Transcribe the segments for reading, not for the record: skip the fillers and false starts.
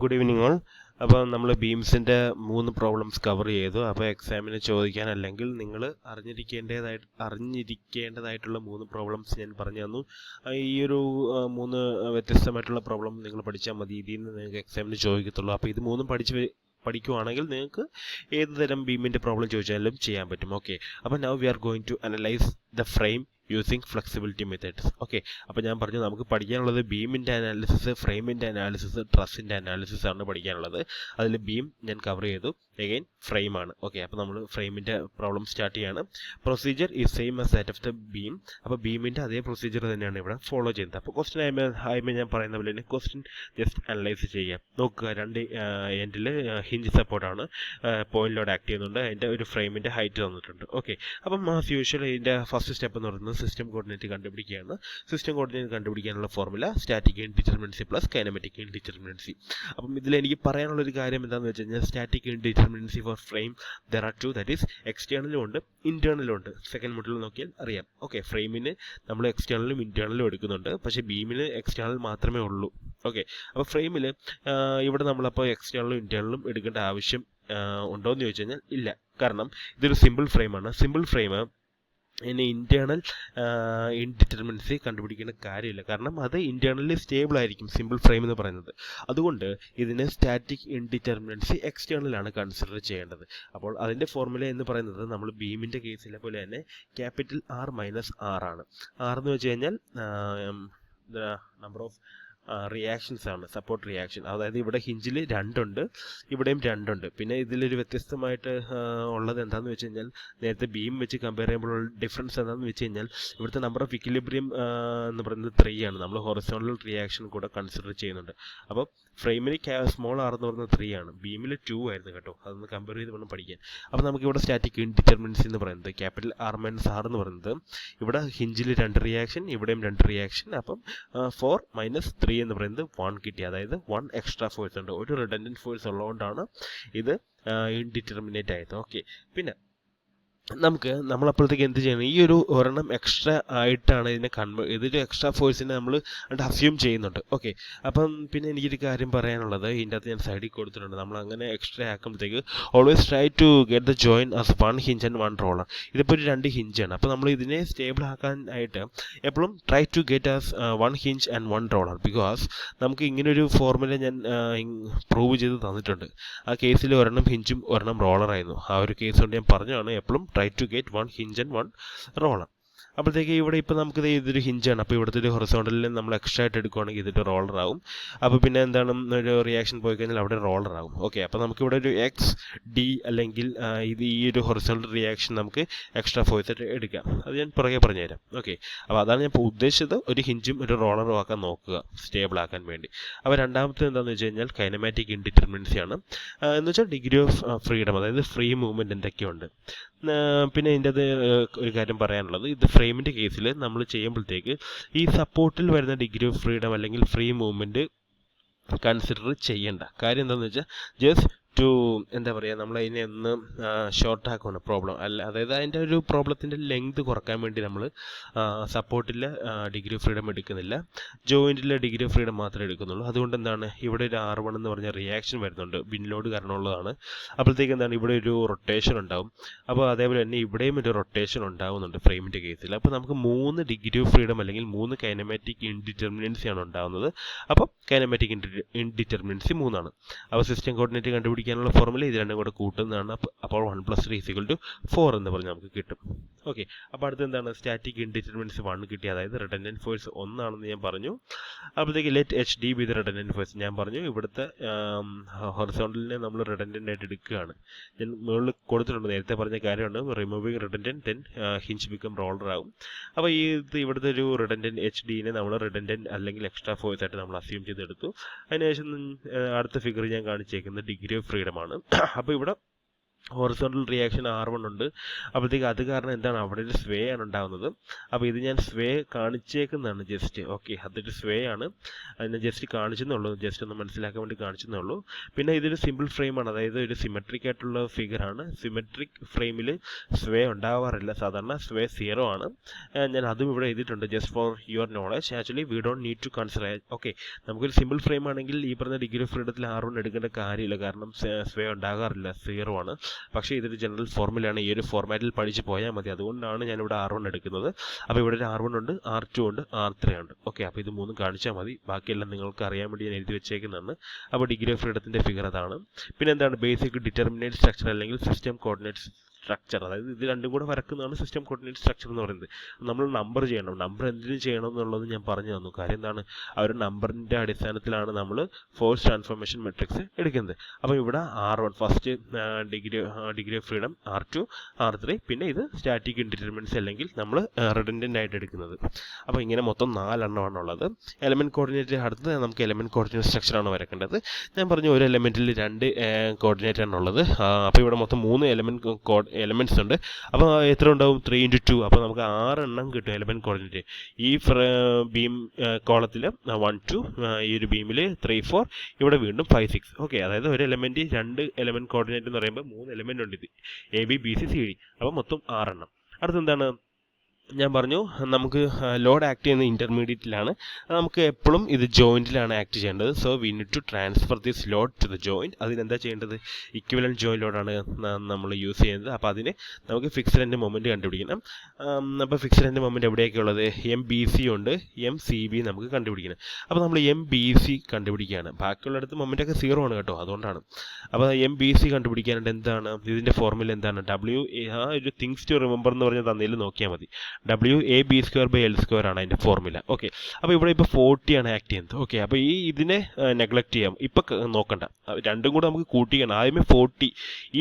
Good evening all. അപ്പോൾ നമ്മൾ ബീംസിൻ്റെ 3 problems cover ചെയ്തു. അപ്പോൾ എക്സാമിന് ചോദിക്കാൻ അല്ലെങ്കിൽ നിങ്ങൾ അറിഞ്ഞിരിക്കേണ്ടതായിട്ടുള്ള 3 പ്രോബ്ലംസ് ഞാൻ പറഞ്ഞു തന്നു. ഈ ഒരു 3 വ്യത്യസ്തമായിട്ടുള്ള പ്രോബ്ലം നിങ്ങൾ പഠിച്ചാൽ മതി. ഇതിൽ നിന്ന് നിങ്ങൾക്ക് എക്സാമിന് ചോദിക്കത്തുള്ളൂ. അപ്പോൾ ഇത് 3 പഠിക്കുവാണെങ്കിൽ നിങ്ങൾക്ക് ഏത് തരം ബീമിൻ്റെ പ്രോബ്ലം ചോദിച്ചാലും ചെയ്യാൻ പറ്റും. ഓക്കെ, അപ്പോൾ now we are going to analyse the frame using flexibility methods. Okay, അപ്പോൾ ഞാൻ പറഞ്ഞു നമുക്ക് പഠിക്കാനുള്ളത് ബീമിൻ്റെ അനാലിസിസ്, ഫ്രെയിമിൻ്റെ അനാലിസിസ്, ട്രസ്സിൻ്റെ അനാലിസിസ് ആണ് പഠിക്കാനുള്ളത്. അതിൽ ബീം ഞാൻ കവർ ചെയ്തു, എഗെയിൻ ഫ്രെയിമാണ്. ഓക്കെ, അപ്പോൾ നമ്മൾ ഫ്രെയിമിൻ്റെ പ്രോബ്ലം സ്റ്റാർട്ട് ചെയ്യാണ്. Procedure is same as that of the beam. അപ്പോൾ ബീമിൻ്റെ അതേ പ്രൊസീജിയർ തന്നെയാണ് ഇവിടെ ഫോളോ ചെയ്യുന്നത്. അപ്പോൾ ക്വസ്റ്റ്യൻ ആയുമ്പോൾ ഞാൻ പറയുന്ന പോലെ തന്നെ ക്വസ്റ്റ്യൻ ജസ്റ്റ് അനലൈസ് ചെയ്യുക. നോക്കുക, രണ്ട് എൻഡിൽ ഹിഞ്ച് സപ്പോർട്ടാണ്, പോയിന്റ് ലോഡ് ആക്ട് ചെയ്യുന്നുണ്ട്, അതിൻ്റെ ഒരു ഫ്രെയിമിൻ്റെ ഹൈറ്റ് തന്നിട്ടുണ്ട്. ഓക്കെ, അപ്പം ആസ് യൂഷ്വൽ ഇതിൻ്റെ ഫസ്റ്റ് സ്റ്റെപ്പ് എന്ന് പറയുന്നത് സിസ്റ്റം കോർഡിനേറ്റ് കണ്ടുപിടിക്കുകയാണ്. സിസ്റ്റം കോർഡിനേറ്റ് കണ്ടുപിടിക്കാനുള്ള formula static indeterminacy plus kinematic indeterminacy. അപ്പം ഇതിൽ എനിക്ക് പറയാനുള്ളൊരു കാര്യം എന്താണെന്ന് വെച്ച് കഴിഞ്ഞാൽ static indeterminacy for frame there are two, that is എക്സ്റ്റേണലും ഉണ്ട് ഇന്റേണലും ഉണ്ട്. സെക്കൻഡ് മോഡൽ നോക്കിയാൽ അറിയാം. ഓക്കെ, ഫ്രെയിമിന് നമ്മൾ എക്സ്റ്റേണലും ഇന്റേണലും എടുക്കുന്നുണ്ട്, പക്ഷേ ബീമിന് എക്സ്റ്റേണൽ മാത്രമേ ഉള്ളൂ. ഓക്കെ, അപ്പോൾ ഫ്രെയിമിൽ ഇവിടെ നമ്മളപ്പോൾ എക്സ്റ്റേണലും ഇന്റേണലും എടുക്കേണ്ട ആവശ്യം ഉണ്ടോ എന്ന് ചോദിച്ചു കഴിഞ്ഞാൽ ഇല്ല. കാരണം ഇതൊരു സിമ്പിൾ ഫ്രെയിമാണ്. സിമ്പിൾ ഫ്രെയിം ഇനി ഇൻറ്റേർണൽ ഇൻഡിറ്റർമിനൻസി കണ്ടുപിടിക്കേണ്ട കാര്യമില്ല. കാരണം അത് ഇൻറ്റേർണലി സ്റ്റേബിൾ ആയിരിക്കും സിമ്പിൾ ഫ്രെയിം എന്ന് പറയുന്നത്. അതുകൊണ്ട് ഇതിന് സ്റ്റാറ്റിക് ഇൻഡിറ്റർമിനൻസി എക്സ്റ്റേണലാണ് കൺസിഡർ ചെയ്യേണ്ടത്. അപ്പോൾ അതിൻ്റെ ഫോർമുല എന്ന് പറയുന്നത് നമ്മൾ ബീമിൻ്റെ കേസിലെ പോലെ തന്നെ ക്യാപിറ്റൽ R മൈനസ് R ആണ്. R എന്ന് വെച്ച് കഴിഞ്ഞാൽ നമ്പർ ഓഫ് റിയാക്ഷൻസ് ആണ്, സപ്പോർട്ട് റിയാക്ഷൻ. അതായത് ഇവിടെ ഹിഞ്ചിൽ 2 ഉണ്ട്, ഇവിടെയും 2 ഉണ്ട്. പിന്നെ ഇതിലൊരു വ്യത്യസ്തമായിട്ട് ഉള്ളത് എന്താണെന്ന് വെച്ച് കഴിഞ്ഞാൽ നേരത്തെ ബീം വെച്ച് കമ്പയർ ചെയ്യുമ്പോഴുള്ള ഡിഫറൻസ് എന്താണെന്ന് വെച്ച് കഴിഞ്ഞാൽ ഇവിടുത്തെ നമ്പർ ഓഫ് ഇക്വിലിബ്രിയം എന്ന് പറയുന്നത് 3 ആണ്. നമ്മൾ ഹൊറിസോണ്ടൽ റിയാക്ഷൻ കൂടെ കൺസിഡർ ചെയ്യുന്നുണ്ട്. അപ്പോൾ ഫ്രെയിമിന് സ്മോൾ r എന്ന് പറയുന്നത് 3 ആണ്, ബീമിൽ 2 ആയിരുന്നു കേട്ടോ. അതൊന്ന് കമ്പയർ ചെയ്ത് വേണം പഠിക്കാൻ. അപ്പോൾ നമുക്കിവിടെ സ്റ്റാറ്റിക് ഇൻഡിറ്റർമിനൻസി എന്ന് പറയുന്നത് ക്യാപിറ്റൽ R മൈനസ് R എന്ന് പറയുന്നത് ഇവിടെ ഹിഞ്ചിൽ 2 റിയാക്ഷൻ, ഇവിടെയും 2 റിയാക്ഷൻ. അപ്പം 4 മൈനസ് 3 എന്ന് പറയുന്നത് 1 കിട്ടി. അതായത് 1 എക്സ്ട്രാ ഫോഴ്സ് ഉണ്ട്. ഒരു റിഡൻഡന്റ് ഫോഴ്സ് ഉള്ളതുകൊണ്ടാണ് ഇത് ഇൻഡിറ്റർമിനേറ്റ് ആയത്. ഓക്കെ, പിന്നെ നമ്മളപ്പോഴത്തേക്ക് എന്ത് ചെയ്യണം, ഈ ഒരു ഒരെണ്ണം എക്സ്ട്രാ ആയിട്ടാണ് ഇതിനെ ഇതൊരു എക്സ്ട്രാ ഫോഴ്സിനെ നമ്മൾ അസ്യൂം ചെയ്യുന്നുണ്ട്. ഓക്കെ, അപ്പം പിന്നെ എനിക്കൊരു കാര്യം പറയാനുള്ളത്, ഇതിൻ്റെ അകത്ത് ഞാൻ സൈഡിൽ കൊടുത്തിട്ടുണ്ട്. നമ്മൾ അങ്ങനെ എക്സ്ട്രാ ആക്കുമ്പോഴത്തേക്ക് always try to get the joint as 1 hinge and 1 roller. ഇതിപ്പോൾ ഒരു 2 ഹിഞ്ചാണ്. അപ്പോൾ നമ്മൾ ഇതിനെ സ്റ്റേബിൾ ആക്കാനായിട്ട് എപ്പോഴും try to get as 1 hinge and 1 roller. Because നമുക്ക് ഇങ്ങനൊരു ഫോർമുല ഞാൻ പ്രൂവ് ചെയ്ത് തന്നിട്ടുണ്ട്. ആ കേസിൽ ഒരെണ്ണം ഹിഞ്ചും ഒരെണ്ണം റോളറായിരുന്നു. ആ ഒരു കേസ് കൊണ്ട് ഞാൻ പറഞ്ഞതാണ് എപ്പോഴും try to get 1 hinge and 1 roller. അപ്പോഴത്തേക്ക് ഇവിടെ ഇപ്പോൾ നമുക്കിത് ഇതൊരു ഹിഞ്ചാണ്. അപ്പോൾ ഇവിടുത്തെ ഒരു ഹൊറിസോണ്ടലിൽ നമ്മൾ എക്സ്ട്രാ ആയിട്ട് എടുക്കുകയാണെങ്കിൽ ഇതൊരു റോളർ ആവും. അപ്പോൾ പിന്നെ എന്താണ്, ഒരു റിയാക്ഷൻ പോയി കഴിഞ്ഞാൽ അവിടെ റോളർ ആവും. ഓക്കെ, അപ്പോൾ നമുക്കിവിടെ ഒരു എക്സ് ഡി അല്ലെങ്കിൽ ഈ ഒരു ഹൊറിസോണ്ടൽ റിയാക്ഷൻ നമുക്ക് എക്സ്ട്രാ ഫോഴ്സ് ആയിട്ട് എടുക്കാം. അത് ഞാൻ പുറകെ പറഞ്ഞുതരാം. ഓക്കെ, അപ്പോൾ അതാണ് ഞാൻ ഇപ്പോൾ ഉദ്ദേശിച്ചത്. ഒരു ഹിഞ്ചും ഒരു റോളറും ആക്കാൻ നോക്കുക സ്റ്റേബിൾ ആക്കാൻ വേണ്ടി. അപ്പോൾ രണ്ടാമത്തെ എന്താണെന്ന് വെച്ച് കഴിഞ്ഞാൽ കൈനമാറ്റിക് ഇൻഡിറ്റർമിനൻസി ആണ്. എന്ന് വെച്ചാൽ ഡിഗ്രി ഓഫ് ഫ്രീഡം, അതായത് ഫ്രീ മൂവ്മെൻറ്റ് എന്തൊക്കെയുണ്ട്. പിന്നെ ഇതിൻ്റെ അത് ഒരു കാര്യം പറയാനുള്ളത്, ഇത് ഫ്രെയിമിൻ്റെ കേസിൽ നമ്മൾ ചെയ്യുമ്പോഴത്തേക്ക് ഈ സപ്പോർട്ടിൽ വരുന്ന ഡിഗ്രി ഓഫ് ഫ്രീഡം അല്ലെങ്കിൽ ഫ്രീ മൂവ്മെൻറ്റ് കൺസിഡർ ചെയ്യേണ്ട. കാര്യം എന്താണെന്ന് വെച്ചാൽ ജസ്റ്റ് ടു എന്താ പറയുക, നമ്മളതിനെ ഒന്ന് ഷോർട്ട് ആക്കുകയാണ് പ്രോബ്ലം. അതായത് അതിൻ്റെ ഒരു പ്രോബ്ലത്തിൻ്റെ ലെങ്ത് കുറക്കാൻ വേണ്ടി നമ്മൾ സപ്പോർട്ടിൽ ഡിഗ്രി ഓഫ് ഫ്രീഡം എടുക്കുന്നില്ല, ജോയിൻറ്റിലെ ഡിഗ്രി ഓഫ് ഫ്രീഡം മാത്രമേ എടുക്കുന്നുള്ളൂ. അതുകൊണ്ട് എന്താണ്, ഇവിടെ ഒരു R1 എന്ന് പറഞ്ഞ റിയാക്ഷൻ വരുന്നുണ്ട്, ബിൻലോഡ് കാരണമുള്ളതാണ്. അപ്പോഴത്തേക്ക് എന്താണ്, ഇവിടെ ഒരു റൊട്ടേഷൻ ഉണ്ടാവും. അപ്പോൾ അതേപോലെ തന്നെ ഇവിടെയും ഒരു റൊട്ടേഷൻ ഉണ്ടാകുന്നുണ്ട് ഫ്രെയിമിൻ്റെ കേസിൽ. അപ്പോൾ നമുക്ക് 3 ഡിഗ്രി ഓഫ് ഫ്രീഡം അല്ലെങ്കിൽ 3 കൈനമാറ്റിക് ഇൻഡിറ്റർമിനൻസിയാണ് ഉണ്ടാകുന്നത്. അപ്പോൾ കൈനമാറ്റിക് ഇൻഡിറ്റർമിനൻസി 3 ആണ്. അപ്പോൾ സിസ്റ്റം കോർഡിനേറ്റ് കണ്ടുപിടിക്കാനുള്ള ഫോർമുല ഇത് രണ്ടും കൂടെ കൂട്ടുന്നതാണ്. അപ്പോൾ 1 + 3 = 4 എന്ന് പറഞ്ഞ് നമുക്ക് കിട്ടും. ഓക്കെ, അപ്പോൾ അടുത്ത് എന്താണ്, സ്റ്റാറ്റിക് ഇൻഡിറ്റർമിനൻസി 1 കിട്ടി. അതായത് റിഡൻഡന്റ് ഫോഴ്സ് 1 ആണെന്ന് ഞാൻ പറഞ്ഞു. അപ്പോഴത്തേക്ക് let H D B the redundant force. ഞാൻ പറഞ്ഞു ഇവിടുത്തെ ഹൊറിസോണ്ടലിനെ നമ്മൾ റിഡൻഡന്റ് ആയിട്ട് എടുക്കുകയാണ്. ഞാൻ മുകളിൽ കൊടുത്തിട്ടുണ്ട്, നേരത്തെ പറഞ്ഞ കാര്യമാണ്. Removing redundant then hinge become roller ആകും. അപ്പോൾ ഇവിടുത്തെ ഒരു റിഡൻഡന്റ് എച്ച് ഡിനെ നമ്മൾ റിഡൻഡന്റ് അല്ലെങ്കിൽ എക്സ്ട്രാ ഫോഴ്സ് ആയിട്ട് നമ്മൾ അസ്യൂം ചെയ്തെടുത്തു. അതിനുശേഷം അടുത്ത ഫിഗർ ഞാൻ കാണിച്ചേക്കുന്നത് ഡിഗ്രി ഓഫ് ഫ്രീഡം ആണ്. അപ്പോൾ ഇവിടെ ഹൊറിസോണ്ടൽ റിയാക്ഷൻ R1 ഉണ്ട്. അപ്പോഴത്തേക്ക് അത് കാരണം എന്താണ് അവിടെ ഒരു സ്വേ ആണ് ഉണ്ടാകുന്നത്. അപ്പോൾ ഇത് ഞാൻ സ്വേ കാണിച്ചേക്കുന്നതാണ് ജസ്റ്റ്. ഓക്കെ, അതൊരു സ്വേ ആണ്, അതിനെ ജസ്റ്റ് കാണിച്ചെന്നുള്ളൂ, ജസ്റ്റ് ഒന്ന് മനസ്സിലാക്കാൻ വേണ്ടി കാണിച്ചെന്നുള്ളൂ. പിന്നെ ഇതൊരു സിമ്പിൾ ഫ്രെയിമാണ്, അതായത് ഒരു സിമെട്രിക് ആയിട്ടുള്ള ഫിഗറാണ്. സിമെട്രിക് ഫ്രെയിമിൽ സ്വേ ഉണ്ടാവാറില്ല, സാധാരണ സ്വേ 0 ആണ്. ഞാൻ അതും ഇവിടെ എഴുതിയിട്ടുണ്ട് just for your knowledge. Actually we don't need to consider. Okay, നമുക്കൊരു സിമ്പിൾ ഫ്രെയിം ആണെങ്കിൽ ഈ പറഞ്ഞ ഡിഗ്രി ഓഫ് ഫ്രീഡത്തിൽ R1 എടുക്കേണ്ട കാര്യമില്ല, കാരണം സ്വേ ഉണ്ടാകാറില്ല, 0 ആണ്. പക്ഷേ ഇതൊരു ജനറൽ ഫോർമുലയാണ്, ഈ ഒരു ഫോർമാറ്റിൽ പഠിച്ച് പോയാൽ മതി. അതുകൊണ്ടാണ് ഞാനിവിടെ R1 എടുക്കുന്നത്. അപ്പോൾ ഇവിടെ ഒരു R1 ഉണ്ട്, R2 ഉണ്ട്, R3 ഉണ്ട്. ഓക്കെ, അപ്പോൾ ഇത് മൂന്നും കാണിച്ചാൽ മതി, ബാക്കിയെല്ലാം നിങ്ങൾക്ക് അറിയാൻ വേണ്ടി ഞാൻ എഴുതി വെച്ചേക്കുന്നതാണ്. അപ്പോൾ ഡിഗ്രി ഓഫ് ഫ്രീഡത്തിൻ്റെ ഫിഗർ അതാണ്. പിന്നെ എന്താണ് ബേസിക് ഡിറ്റർമിനേറ്റ് സ്ട്രക്ചർ അല്ലെങ്കിൽ സിസ്റ്റം കോർഡിനേറ്റ് സ്ട്രക്ചർ, അതായത് ഇത് രണ്ടും കൂടെ വരക്കുന്നതാണ് സിസ്റ്റം കോർഡിനേറ്റ് സ്ട്രക്ചർ എന്ന് പറയുന്നത്. നമ്മൾ നമ്പർ ചെയ്യണം, നമ്പർ എന്തിനും ചെയ്യണം എന്നുള്ളത് ഞാൻ പറഞ്ഞു തന്നു. കാര്യം എന്താണ്, ആ ഒരു നമ്പറിൻ്റെ അടിസ്ഥാനത്തിലാണ് നമ്മൾ ഫോഴ്സ് ട്രാൻസ്ഫോർമേഷൻ മെട്രിക്സ് എടുക്കുന്നത്. അപ്പോൾ ഇവിടെ R1 first degree of freedom, R2, R3, പിന്നെ ഇത് സ്റ്റാറ്റിക് ഇൻഡിറ്റർമിനൻസ് അല്ലെങ്കിൽ നമ്മൾ റിഡൻഡൻ്റ് ആയിട്ട് എടുക്കുന്നത്. അപ്പോൾ ഇങ്ങനെ മൊത്തം 4 എണ്ണമാണ് ഉള്ളത്. എലമെൻറ്റ് കോർഡിനേറ്റ് അടുത്ത് നമുക്ക് എലമെൻറ്റ് കോർഡിനേറ്റ് സ്ട്രക്ചറാണ് വരക്കേണ്ടത്. ഞാൻ പറഞ്ഞു ഒരു എലമെൻറ്റിൽ 2 കോർഡിനേറ്റ് ആണുള്ളത്. അപ്പോൾ ഇവിടെ മൊത്തം 3 എലമെൻറ്റ്സ് ഉണ്ട്. അപ്പോൾ എത്ര ഉണ്ടാവും, 3 × 2. അപ്പോൾ നമുക്ക് 6 എണ്ണം കിട്ടും എലമെൻറ്റ് കോർഡിനേറ്റ്. ഈ ബീം കോളത്തിൽ 1 2, ഈ ഒരു ബീമിൽ 3 4, ഇവിടെ വീണ്ടും 5 6. ഓക്കെ, അതായത് ഒരു എലമെൻറ്റ് 2 എലമെൻറ്റ് കോർഡിനേറ്റ് എന്ന് പറയുമ്പോൾ 3 എലമെൻറ്റ് ഉണ്ട്, ഇത് ABBCCD. അപ്പോൾ മൊത്തം 6 എണ്ണം. അടുത്തെന്താണ് ഞാൻ പറഞ്ഞു, നമുക്ക് ലോഡ് ആക്ട് ചെയ്യുന്ന ഇൻ്റർമീഡിയറ്റിലാണ്. നമുക്ക് എപ്പോഴും ഇത് ജോയിൻറ്റിലാണ് ആക്ട് ചെയ്യേണ്ടത്. So we need to transfer this load to the joint. അതിനെന്താ ചെയ്യേണ്ടത്, ഇക്വലൻറ്റ് ജോയിൻറ്റ് ലോഡാണ് നമ്മൾ യൂസ് ചെയ്യുന്നത്. അപ്പോൾ അതിന് നമുക്ക് ഫിക്സഡ് എൻഡ് മൊമെൻറ്റ് കണ്ടുപിടിക്കണം. അപ്പോൾ ഫിക്സഡ് എൻഡ് മൊമെൻറ്റ് എവിടെയൊക്കെ ഉള്ളത്, MBC ഉണ്ട്, MCB നമുക്ക് കണ്ടുപിടിക്കണം. അപ്പോൾ നമ്മൾ MBC കണ്ടുപിടിക്കുകയാണ്. ബാക്കിയുള്ളിടത്ത് മൊമെൻറ്റൊക്കെ 0 ആണ് കേട്ടോ, അതുകൊണ്ടാണ്. അപ്പോൾ MBC കണ്ടുപിടിക്കാനായിട്ട് എന്താണ് ഇതിൻ്റെ ഫോർമുല, എന്താണ് ഒരു തിങ്സ് ടു റിമെമ്പർ എന്ന് പറഞ്ഞ് തന്നതിൽ നോക്കിയാൽ മതി. WAB²/L² ആണ് അതിൻ്റെ ഫോർമുല. ഓക്കെ, അപ്പോൾ ഇവിടെ ഇപ്പോൾ 40 ആണ് ആക്ട് ചെയ്യുന്നത്. ഓക്കെ, അപ്പോൾ ഇതിനെ നെഗ്ലക്റ്റ് ചെയ്യാം, ഇപ്പം നോക്കണ്ട, രണ്ടും കൂടെ നമുക്ക് കൂട്ടിക്കണം. ആദ്യമേ 40,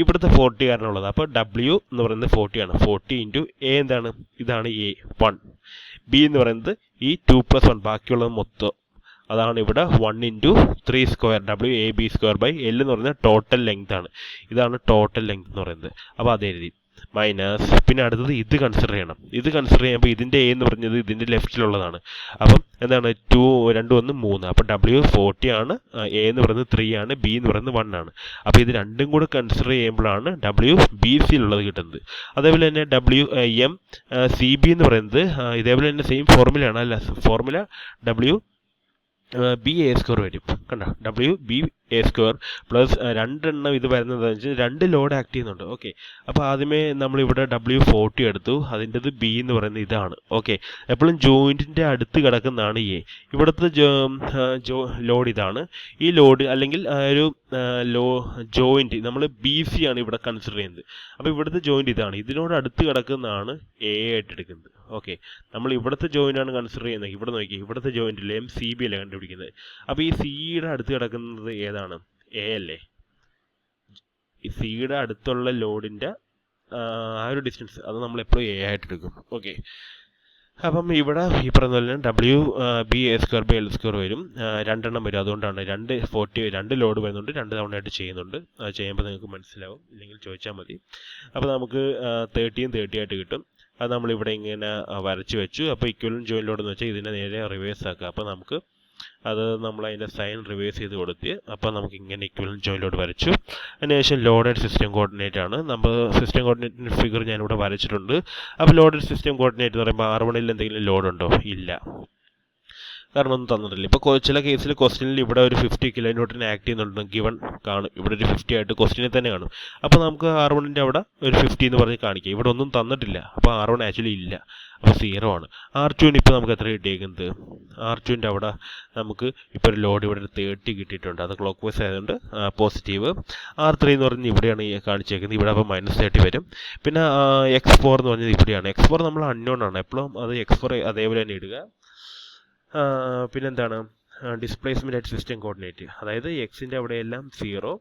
ഇവിടുത്തെ 40 കാരണമുള്ളത്. അപ്പോൾ W എന്ന് പറയുന്നത് 40 ആണ്. 40 × A എന്താണ്, ഇതാണ് A 1, B എന്ന് പറയുന്നത് ഈ 2 + 1, ബാക്കിയുള്ളത് മൊത്തം അതാണ് ഇവിടെ 1 × 3² WAB²/L എന്ന് പറയുന്നത് ടോട്ടൽ ലെങ്ത് ആണ്. ഇതാണ് ടോട്ടൽ ലെങ്ത് എന്ന് പറയുന്നത്. അപ്പോൾ അത് എഴുതി മൈനസ്, പിന്നെ അടുത്തത് ഇത് കൺസിഡർ ചെയ്യണം. ഇത് കൺസിഡർ ചെയ്യുമ്പോൾ ഇതിൻ്റെ A എന്ന് പറഞ്ഞത് ഇതിൻ്റെ ലെഫ്റ്റിലുള്ളതാണ്. അപ്പം എന്താണ് 2 1 3. അപ്പം W 40 ആണ്, A എന്ന് പറയുന്നത് 3 ആണ്, B എന്ന് പറയുന്നത് 1 ആണ്. അപ്പോൾ ഇത് രണ്ടും കൂടെ കൺസിഡർ ചെയ്യുമ്പോഴാണ് WBCയിലുള്ളത് കിട്ടുന്നത്. അതേപോലെ തന്നെ MCB എന്ന് പറയുന്നത് ഇതേപോലെ തന്നെ സെയിം ഫോർമുലയാണ്, അല്ല ഫോർമുല WBA² വരും. കണ്ടോ, WBA² പ്ലസ് 2 എണ്ണം ഇത് വരുന്നത് വെച്ചാൽ 2 ലോഡ് ആക്ട് ചെയ്യുന്നുണ്ട്. ഓക്കെ, അപ്പോൾ ആദ്യമേ നമ്മളിവിടെ W40 എടുത്തു, അതിൻ്റെത് B എന്ന് പറയുന്നത് ഇതാണ്. ഓക്കെ, എപ്പോഴും ജോയിൻറ്റിൻ്റെ അടുത്ത് കിടക്കുന്നതാണ് A. ഇവിടുത്തെ ലോഡ് ഇതാണ്. ഈ ലോഡ് അല്ലെങ്കിൽ ഒരു ജോയിൻറ്റ് നമ്മൾ BC ആണ് ഇവിടെ കൺസിഡർ ചെയ്യുന്നത്. അപ്പോൾ ഇവിടുത്തെ ജോയിൻറ്റ് ഇതാണ്, ഇതിനോട് അടുത്ത് കിടക്കുന്നതാണ് A ആയിട്ട് എടുക്കുന്നത്. ഓക്കെ, നമ്മൾ ഇവിടുത്തെ ജോയിൻ്റ് ആണ് കൺസിഡർ ചെയ്യുന്നത്. ഇവിടെ നോക്കി, ഇവിടുത്തെ ജോയിൻറ്റിൽ MCB അല്ലേ കണ്ടുപിടിക്കുന്നത്. അപ്പോൾ ഈ സിയുടെ അടുത്ത് കിടക്കുന്നത് ഏതാണ്, A അല്ലേ. ഈ സിയുടെ അടുത്തുള്ള ലോഡിൻ്റെ ആ ഒരു ഡിസ്റ്റൻസ് അത് നമ്മൾ എപ്പോഴും A ആയിട്ട് എടുക്കും. ഓക്കെ, അപ്പം ഇവിടെ ഈ പറഞ്ഞ പോലെ WBA²/L² വരും, 2 എണ്ണം വരും. അതുകൊണ്ടാണ് 2 ലോഡ് വരുന്നുണ്ട്, 2 തവണയായിട്ട് ചെയ്യുന്നുണ്ട്. ചെയ്യുമ്പോൾ നിങ്ങൾക്ക് മനസ്സിലാവും, ഇല്ലെങ്കിൽ ചോദിച്ചാൽ മതി. അപ്പോൾ നമുക്ക് 30 ആയിട്ട് കിട്ടും. അത് നമ്മളിവിടെ ഇങ്ങനെ വരച്ച് വെച്ചു. അപ്പോൾ ഇക്വലൻറ്റ് ജോയിൻറ്റ് ലോഡ് എന്ന് വെച്ചാൽ ഇതിനെ നേരെ റിവേഴ്സ് ആക്കുക. അപ്പോൾ നമുക്ക് നമ്മൾ അതിൻ്റെ സൈൻ റിവേഴ്സ് ചെയ്ത് കൊടുത്ത്, അപ്പോൾ നമുക്ക് ഇങ്ങനെ ഇക്വലൻറ്റ് ജോയിൻറ്റ് ലോഡ് വരച്ചു. അതിനുശേഷം ലോഡഡ് സിസ്റ്റം കോർഡിനേറ്റ് ആണ്. നമ്മൾ സിസ്റ്റം കോർഡിനേറ്റിൻ്റെ ഫിഗർ ഞാനിവിടെ വരച്ചിട്ടുണ്ട്. അപ്പോൾ ലോഡഡ് സിസ്റ്റം കോർഡിനേറ്റ് എന്ന് പറയുമ്പോൾ R1ൽ എന്തെങ്കിലും ലോഡ് ഉണ്ടോ, ഇല്ല, കാരണം ഒന്നും തന്നിട്ടില്ല. ഇപ്പോൾ ചില കേസിൽ ക്വസ്റ്റ്യനിൽ ഇവിടെ ഒരു 50 kN ആക്ട് ചെയ്യുന്നുണ്ട്, ഗിവൺ കാണും, ഇവിടെ ഒരു 50 ആയിട്ട് ക്വസ്റ്റ്യനിൽ തന്നെ കാണും. അപ്പോൾ നമുക്ക് R1ൻ്റെ അവിടെ ഒരു 50 എന്ന് പറഞ്ഞ് കാണിക്കുക. ഇവിടെ ഒന്നും തന്നിട്ടില്ല, അപ്പോൾ R1 ആക്ച്വലി ഇല്ല, അപ്പോൾ 0 ആണ്. R2ന് ഇപ്പോൾ നമുക്ക് എത്ര കിട്ടിയേക്കുന്നത്, R2ൻ്റെ അവിടെ നമുക്ക് ഇപ്പോൾ ഒരു ലോഡ് ഇവിടെ ഒരു 30 കിട്ടിയിട്ടുണ്ട്. അത് ക്ലോക്ക് വൈസ് ആയതുകൊണ്ട് പോസിറ്റീവ്. R3 എന്ന് പറഞ്ഞ് ഇവിടെയാണ് കാണിച്ചേക്കുന്നത്, ഇവിടെ അപ്പോൾ -30 വരും. പിന്നെ X4 എന്ന് പറഞ്ഞത് ഇവിടെയാണ്. X4 നമ്മൾ അൺനോൺ ആണ്, എപ്പോഴും അത് X4 അതേപോലെ തന്നെ ഇടുക. പിന്നെന്താണ് ഡിസ്പ്ലേസ്മെൻറ്റ് അറ്റ് സിസ്റ്റം കോർഡിനേറ്റ്, അതായത് എക്സിൻ്റെ അവിടെയെല്ലാം 0,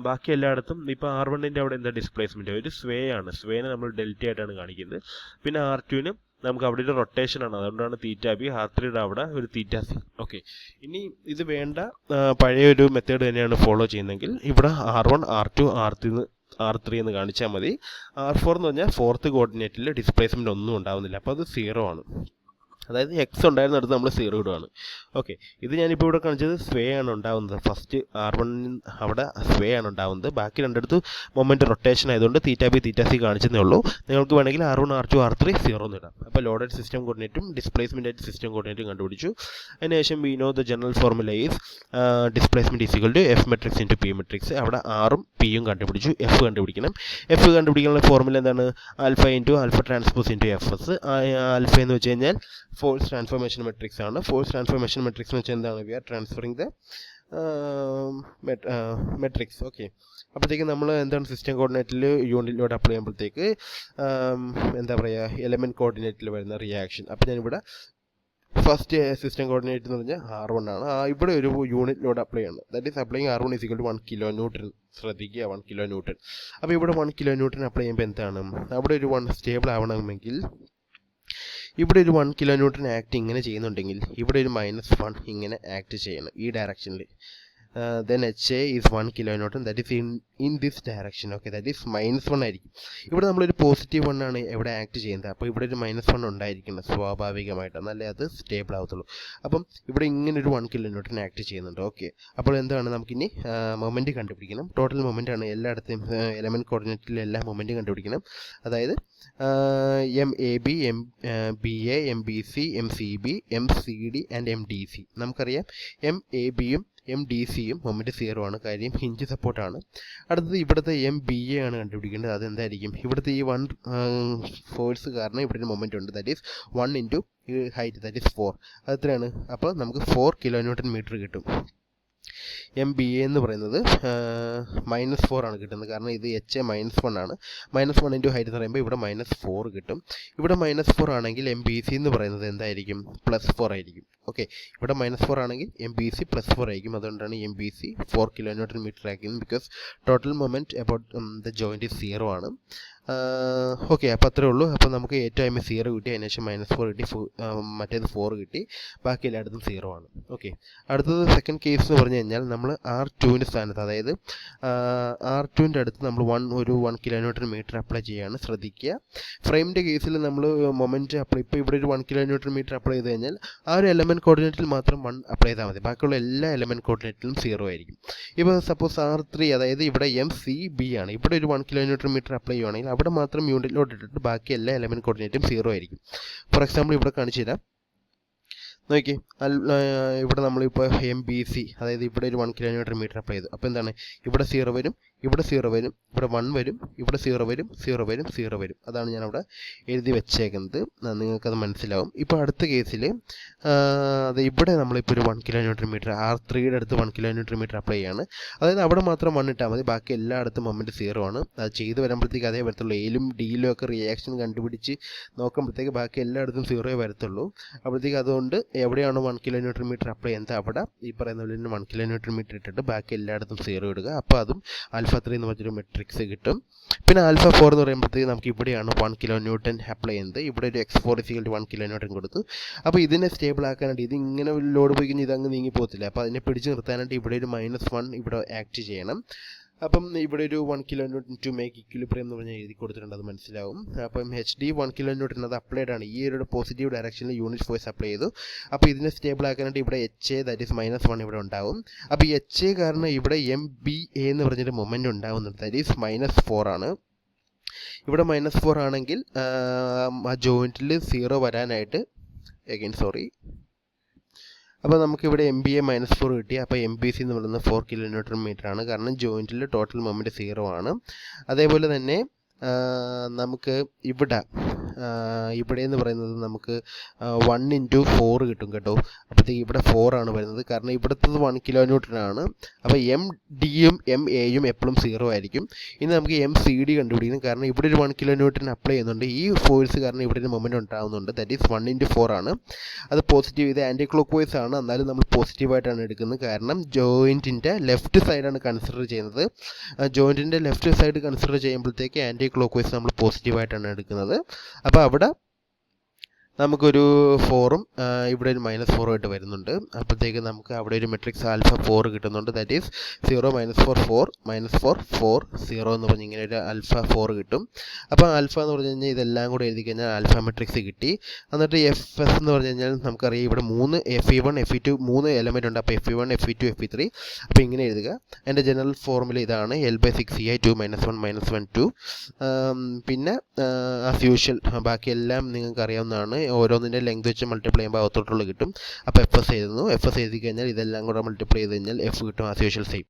ബാക്കി എല്ലായിടത്തും. ഇപ്പോൾ R1ൻ്റെ അവിടെ എന്താ ഡിസ്പ്ലേസ്മെൻറ്റ്, ഒരു സ്വേ ആണ്, സ്വേനെ നമ്മൾ ഡെൽറ്റ ആയിട്ടാണ് കാണിക്കുന്നത്. പിന്നെ R2ന് നമുക്ക് അവിടെ ഒരു റൊട്ടേഷനാണ്, അതുകൊണ്ടാണ് θB. R3യുടെ അവിടെ ഒരു θC. ഓക്കെ, ഇനി ഇത് വേണ്ട പഴയൊരു മെത്തേഡ് തന്നെയാണ് ഫോളോ ചെയ്യുന്നതെങ്കിൽ ഇവിടെ R1 R2 R3 R3 എന്ന് കാണിച്ചാൽ മതി. R4 എന്ന് പറഞ്ഞാൽ ഫോർത്ത് കോർഡിനേറ്റിൽ ഡിസ്പ്ലേസ്മെൻറ്റ് ഒന്നും ഉണ്ടാവുന്നില്ല, അപ്പോൾ അത് 0 ആണ്. അതായത് എക്സ് ഉണ്ടായിരുന്നിടത്ത് നമ്മൾ 0 ഇടുകയാണ്. ഓക്കെ, ഇത് ഞാനിപ്പോൾ ഇവിടെ കാണിച്ചത് സ്വേ ആണ് ഉണ്ടാകുന്നത്. ഫസ്റ്റ് R1 അവിടെ സ്വേ ആണ് ഉണ്ടാകുന്നത്. ബാക്കി രണ്ടിടത്ത് മൊമെൻറ്റ് റൊട്ടേഷൻ ആയതുകൊണ്ട് θB θC കാണിച്ചതേ ഉള്ളൂ. നിങ്ങൾക്ക് വേണമെങ്കിൽ R1 R2 R3 0 എന്ന് ഇടാം. അപ്പോൾ ലോഡഡ് സിസ്റ്റം കോർഡിനേറ്റും ഡിസ്പ്ലേസ്മെൻ്റ് ആയിട്ട് സിസ്റ്റം കോർഡിനേറ്റും കണ്ടുപിടിച്ചു. അതിനുശേഷം we know the general formula is displacement is equal to F matrix into P matrix. അവിടെ ആറും പിയും കണ്ടുപിടിച്ചു. എഫ് കണ്ടുപിടിക്കണം. എഫ് കണ്ടുപിടിക്കാനുള്ള ഫോർമുല എന്താണ്? Alpha into alpha transpose into FS. Alpha എന്ന് വെച്ച് കഴിഞ്ഞാൽ ഫോഴ്സ് ട്രാൻസ്ഫോർമേഷൻ മെട്രിക്സ് ആണ്. ഫോഴ്സ് ട്രാൻസ്ഫോർമേഷൻ മെട്രിക്സ് എന്ന് വെച്ചാൽ എന്താണ്? We are transferring the matrix. Okay, അപ്പോഴത്തേക്ക് നമ്മൾ എന്താണ് സിസ്റ്റം കോർഡിനേറ്റിൽ യൂണിറ്റ് ലോഡ് അപ്ലൈ ചെയ്യുമ്പോഴത്തേക്ക് എന്താ പറയുക, എലമെൻറ്റ് കോർഡിനേറ്റിൽ വരുന്ന റിയാക്ഷൻ. അപ്പോൾ ഞാനിവിടെ ഫസ്റ്റ് സിസ്റ്റം കോർഡിനേറ്റ് എന്ന് പറഞ്ഞാൽ R1 ആണ്. ഇവിടെ ഒരു യൂണിറ്റ് ലോഡ് അപ്ലൈ ആണ്. That is applying R1 is equal to 1 kilo newton. ശ്രദ്ധിക്കുക, 1 കിലോ ന്യൂട്ടൺ. അപ്പോൾ ഇവിടെ 1 കിലോ ന്യൂട്ടൺ അപ്ലൈ ചെയ്യുമ്പോൾ എന്താണ്? അവിടെ ഒരു 1 സ്റ്റേബിൾ ആവണമെങ്കിൽ ഇവിടെ ഒരു 1 കിലോ ന്യൂട്ടൺ ആക്ട് ഇങ്ങനെ ചെയ്യുന്നുണ്ടെങ്കിൽ ഇവിടെ ഒരു -1 ഇങ്ങനെ ആക്ട് ചെയ്യണം ഈ ഡയറക്ഷനിൽ. then HA is 1 kilonewton, that is in this direction. Okay, that is -1 ആയിരിക്കും. ഇവിടെ നമ്മളൊരു പോസിറ്റീവ് 1 ആണ് ഇവിടെ ആക്ട് ചെയ്യുന്നത്. അപ്പോൾ ഇവിടെ ഒരു -1 ഉണ്ടായിരിക്കണം സ്വാഭാവികമായിട്ട്, എന്നാലേ അത് സ്റ്റേബിൾ ആവത്തുള്ളൂ. അപ്പം ഇവിടെ ഇങ്ങനെ ഒരു 1 kilonewton ആക്ട് ചെയ്യുന്നുണ്ട്. ഓക്കെ, അപ്പോൾ എന്താണ്, നമുക്കിനി മൊമെൻറ്റ് കണ്ടുപിടിക്കണം. ടോട്ടൽ മൊമെൻ്റ് ആണ് എല്ലായിടത്തും എലമെൻറ്റ് കോർഡിനേറ്റിലെ എല്ലാ മൊമെൻറ്റും കണ്ടുപിടിക്കണം. അതായത് MAB, MBA, MBC, MCB, MCD and MDC. നമുക്കറിയാം MABയും MDCയും മൊമെൻറ്റ് 0 ആണ്, കാര്യം ഹിഞ്ച് സപ്പോർട്ടാണ്. അടുത്തത് ഇവിടുത്തെ MBA ആണ് കണ്ടുപിടിക്കേണ്ടത്. അതെന്തായിരിക്കും? ഇവിടുത്തെ ഈ 1 ഫോഴ്സ് കാരണം ഇവിടെ ഒരു മൊമെൻറ്റ് ഉണ്ട്. That is 1 into height, that is 4. അത് എത്രയാണ്? അപ്പോൾ നമുക്ക് 4 കിലോന്യൂട്ടൺ മീറ്റർ കിട്ടും. MBA എന്ന് പറയുന്നത് -4 ആണ് കിട്ടുന്നത്, കാരണം ഇത് HA -1 ആണ്. -1 ഇൻറ്റു ഹൈറ്റ് എന്ന് പറയുമ്പോൾ ഇവിടെ -4 കിട്ടും. ഇവിടെ -4 ആണെങ്കിൽ MBC എന്ന് പറയുന്നത് എന്തായിരിക്കും? +4 ആയിരിക്കും. ഓക്കെ, ഇവിടെ -4 ആണെങ്കിൽ MBC +4 ആയിരിക്കും. അതുകൊണ്ടാണ് MBC 4 കിലോന്യൂട്ടൺ മീറ്റർ ആക്കുന്നത്. Because total moment about the joint 0 ആണ്. ഓക്കെ, അപ്പോൾ അത്രേ ഉള്ളൂ. അപ്പോൾ നമുക്ക് ഏറ്റവും 0 കിട്ടി, അതിനുശേഷം -4 കിട്ടി, മറ്റേത് 4 കിട്ടി, ബാക്കി എല്ലായിടത്തും 0 ആണ്. ഓക്കെ, അടുത്തത് സെക്കൻഡ് കേസ് എന്ന് പറഞ്ഞു കഴിഞ്ഞാൽ നമ്മൾ R2ൻ്റെ സ്ഥാനത്ത്, അതായത് R2ൻ്റെ അടുത്ത് നമ്മൾ ഒരു 1 കിലോന്യൂട്ടൺ മീറ്റർ അപ്ലൈ ചെയ്യുകയാണ്. ശ്രദ്ധിക്കുക, ഫ്രെയിമിൻ്റെ കേസിൽ നമ്മൾ മൊമെൻറ്റ് അപ്ലൈ, ഇപ്പോൾ ഇവിടെ ഒരു 1 കിലോന്യൂട്ടൺ മീറ്റർ അപ്ലൈ ചെയ്ത് കഴിഞ്ഞാൽ ആ ഒരു എലമെൻറ്റ് കോർഡിനേറ്റിൽ മാത്രം 1 അപ്ലൈ ചെയ്താൽ മതി, ബാക്കിയുള്ള എല്ലാ എലമെൻറ്റ് കോർഡിനേറ്റിലും 0 ആയിരിക്കും. ഇപ്പോൾ സപ്പോസ് R3, അതായത് ഇവിടെ MCB ആണ്, ഇവിടെ ഒരു 1 കിലോന്യൂട്ടൺ മീറ്റർ അപ്ലൈ ചെയ്യുകയാണെങ്കിൽ അവിടെ മാത്രം യൂണിറ്റ് ലോഡ് ഇട്ടിട്ട് ബാക്കി എല്ലാ എലമെൻറ്റ് കോർഡിനേറ്റും 0 ആയിരിക്കും. ഫോർ എക്സാമ്പിൾ ഇവിടെ കാണിച്ചു തരാം. നോക്കി, ഇവിടെ നമ്മളിപ്പോൾ MBC, അതായത് ഇവിടെ ഒരു 1 കിലോന്യൂട്ടൺ മീറ്റർ അപ്ലൈ ചെയ്തു. അപ്പോൾ എന്താണ്? ഇവിടെ 0 വരും, ഇവിടെ 0 വരും, ഇവിടെ 1 വരും, ഇവിടെ 0 വരും, 0 വരും, 0 വരും. അതാണ് ഞാനവിടെ എഴുതി വെച്ചേക്കുന്നത്, നിങ്ങൾക്കത് മനസ്സിലാവും. ഇപ്പോൾ അടുത്ത കേസിൽ അത് ഇവിടെ നമ്മളിപ്പോൾ ഒരു 1 കിലോന്യൂട്ടൺ മീറ്റർ R3യുടെ അടുത്ത് 1 കിലോന്യൂട്ടൺ മീറ്റർ അപ്ലൈ ചെയ്യാണ്. അതായത് അവിടെ മാത്രം 1 ഇട്ടാൽ മതി, ബാക്കി എല്ലായിടത്തും മൊമെൻറ്റ് 0 ആണ്. അത് ചെയ്ത് വരുമ്പോഴത്തേക്ക് അതേ വരത്തുള്ളൂ. എയിലും ഡിയിലും ഒക്കെ റിയാക്ഷൻ കണ്ടുപിടിച്ച് നോക്കുമ്പോഴത്തേക്ക് ബാക്കി എല്ലായിടത്തും 0 വരത്തുള്ളൂ. അപ്പോഴത്തേക്ക് അതുകൊണ്ട് എവിടെയാണോ 1 കിലോന്യൂട്ടൺ മീറ്റർ അപ്ലൈ ചെയ്യുന്നത് അവിടെ ഈ പറയുന്ന പോലെ 1 കിലോന്യൂട്ടൺ മീറ്റർ ഇട്ടിട്ട് ബാക്കി എല്ലായിടത്തും 0 ഇടുക. അപ്പോൾ അതും α3 എന്ന് പറഞ്ഞൊരു മെട്രിക്സ് കിട്ടും. പിന്നെ α4 എന്ന് പറയുമ്പോഴത്തേക്ക് നമുക്ക് ഇവിടെയാണ് 1 കിലോന്യൂട്ടൺ അപ്ലൈ ചെയ്യുന്നത്. ഇവിടെ ഒരു x4 = 1 കിലോന്യൂട്ടൺ കൊടുത്തു. അപ്പോൾ ഇതിനെ സ്റ്റേബിൾ ആക്കാനായിട്ട്, ഇത് ഇങ്ങനെ ലോഡ് പോയി കഴിഞ്ഞാൽ ഇതങ്ങ് നീങ്ങി പോകത്തില്ല. അപ്പോൾ അതിനെ പിടിച്ച് നിർത്താനായിട്ട് ഇവിടെ ഒരു -1 ഇവിടെ ആക്ട് ചെയ്യണം. അപ്പം ഇവിടെ ഒരു 1 കിലോന്യൂട്ടൺ ടു മേക്ക് ഇക്വിലിബ്രിയം എന്ന് പറഞ്ഞാൽ എഴുതി കൊടുത്തിട്ടുണ്ട്, അത് മനസ്സിലാവും. അപ്പം HD 1 കിലോന്യൂട്ടൺ അത് അപ്ലൈഡ് ആണ്, ഈ ഒരു പോസിറ്റീവ് ഡയറക്ഷനിൽ യൂണിറ്റ് ഫോഴ്സ് അപ്ലൈ ചെയ്തു. അപ്പോൾ ഇതിനെ സ്റ്റേബിൾ ആക്കാനായിട്ട് ഇവിടെ HA, ദാറ്റ് ഈസ് -1 ഇവിടെ ഉണ്ടാവും. അപ്പോൾ ഈ HA കാരണം ഇവിടെ MBA എന്ന് പറഞ്ഞൊരു മൊമെൻറ്റ് ഉണ്ടാവുന്നുണ്ട്, ദാറ്റ് ഈസ് -4 ആണ്. ഇവിടെ -4 ആണെങ്കിൽ ആ ജോയിൻറ്റിൽ 0 വരാനായിട്ട് അപ്പോൾ നമുക്കിവിടെ MBA -4 കിട്ടി. അപ്പോൾ MBC എന്ന് പറയുന്നത് 4 കിലോന്യൂട്ടൺ മീറ്റർ ആണ്, കാരണം ജോയിൻറ്റിൽ ടോട്ടൽ മൊമെൻറ്റ് 0 ആണ്. അതേപോലെ തന്നെ നമുക്ക് ഇവിടെ എന്ന് പറയുന്നത് നമുക്ക് 1 ഇൻറ്റു 4 കിട്ടും കേട്ടോ. അപ്പോഴത്തേക്ക് ഇവിടെ 4 ആണ് വരുന്നത്, കാരണം ഇവിടുത്തത് 1 കിലോന്യൂട്ടൺ ആണ്. അപ്പോൾ MDയും MAയും എപ്പോഴും 0 ആയിരിക്കും. ഇനി നമുക്ക് MCD കണ്ടുപിടിക്കണം, കാരണം ഇവിടെ ഒരു 1 കിലോന്യൂട്ടൺ അപ്ലൈ ചെയ്യുന്നുണ്ട്. ഈ ഫോഴ്സ് കാരണം ഇവിടെ ഒരു മൊമെൻറ്റ് ഉണ്ടാകുന്നുണ്ട്, ദാറ്റ് ഈസ് 1 ഇൻറ്റു 4 ആണ്. അത് പോസിറ്റീവ്, ഇത് ആൻറ്റി ക്ലോക്ക് വൈസ് ആണ്, എന്നാലും നമ്മൾ പോസിറ്റീവായിട്ടാണ് എടുക്കുന്നത്, കാരണം ജോയിൻറ്റിൻ്റെ ലെഫ്റ്റ് സൈഡാണ് കൺസിഡർ ചെയ്യുന്നത്. ജോയിൻറ്റിൻ്റെ ലെഫ്റ്റ് സൈഡ് കൺസിഡർ ചെയ്യുമ്പോഴത്തേക്ക് ആൻറ്റി ക്ലോക്ക് വൈസ് നമ്മൾ പോസിറ്റീവായിട്ടാണ് എടുക്കുന്നത്. അപ്പോൾ അവിടെ നമുക്കൊരു 4ഉം ഇവിടെ ഒരു -4 ആയിട്ട് വരുന്നുണ്ട്. അപ്പോഴത്തേക്ക് നമുക്ക് അവിടെ ഒരു മെട്രിക്സ് ആൽഫ 4 കിട്ടുന്നുണ്ട്. ദാറ്റ് ഈസ് 0 -4 4 -4 4 0 എന്ന് പറഞ്ഞ് ഇങ്ങനെ ഒരു ആൽഫ 4 കിട്ടും. അപ്പോൾ ആൽഫ എന്ന് പറഞ്ഞു കഴിഞ്ഞാൽ ഇതെല്ലാം കൂടെ എഴുതി കഴിഞ്ഞാൽ ആൽഫ മെട്രിക്സ് കിട്ടി. എന്നിട്ട് എഫ് എസ് എന്ന് പറഞ്ഞു കഴിഞ്ഞാൽ നമുക്കറിയാം ഇവിടെ 3 FE1 FE2 3 എലമെൻ്റ് ഉണ്ട്. അപ്പോൾ FE1 FE2 FE3 അപ്പോൾ ഇങ്ങനെ എഴുതുക. എൻ്റെ ജനറൽ ഫോർമുല ഇതാണ് L/6EI 2 - 1 - 1 2. പിന്നെ ആസ് യൂഷ്വൽ ബാക്കി എല്ലാം നിങ്ങൾക്ക് അറിയാവുന്നതാണ്. ഓരോന്നിൻ്റെ ലെങ്ത് വെച്ച് മൾട്ടിപ്ലൈ ചെയ്യുമ്പോൾ അകത്തോട്ടുള്ള കിട്ടും. അപ്പോൾ എഫ് എസ് എഴുതുന്നു. എഫ് എസ് എഴുതി കഴിഞ്ഞാൽ ഇതെല്ലാം കൂടെ മൾട്ടിപ്ലൈ ചെയ്ത് കഴിഞ്ഞാൽ എഫ് കിട്ടും ആസ് യൂഷ്വൽ സെയിം.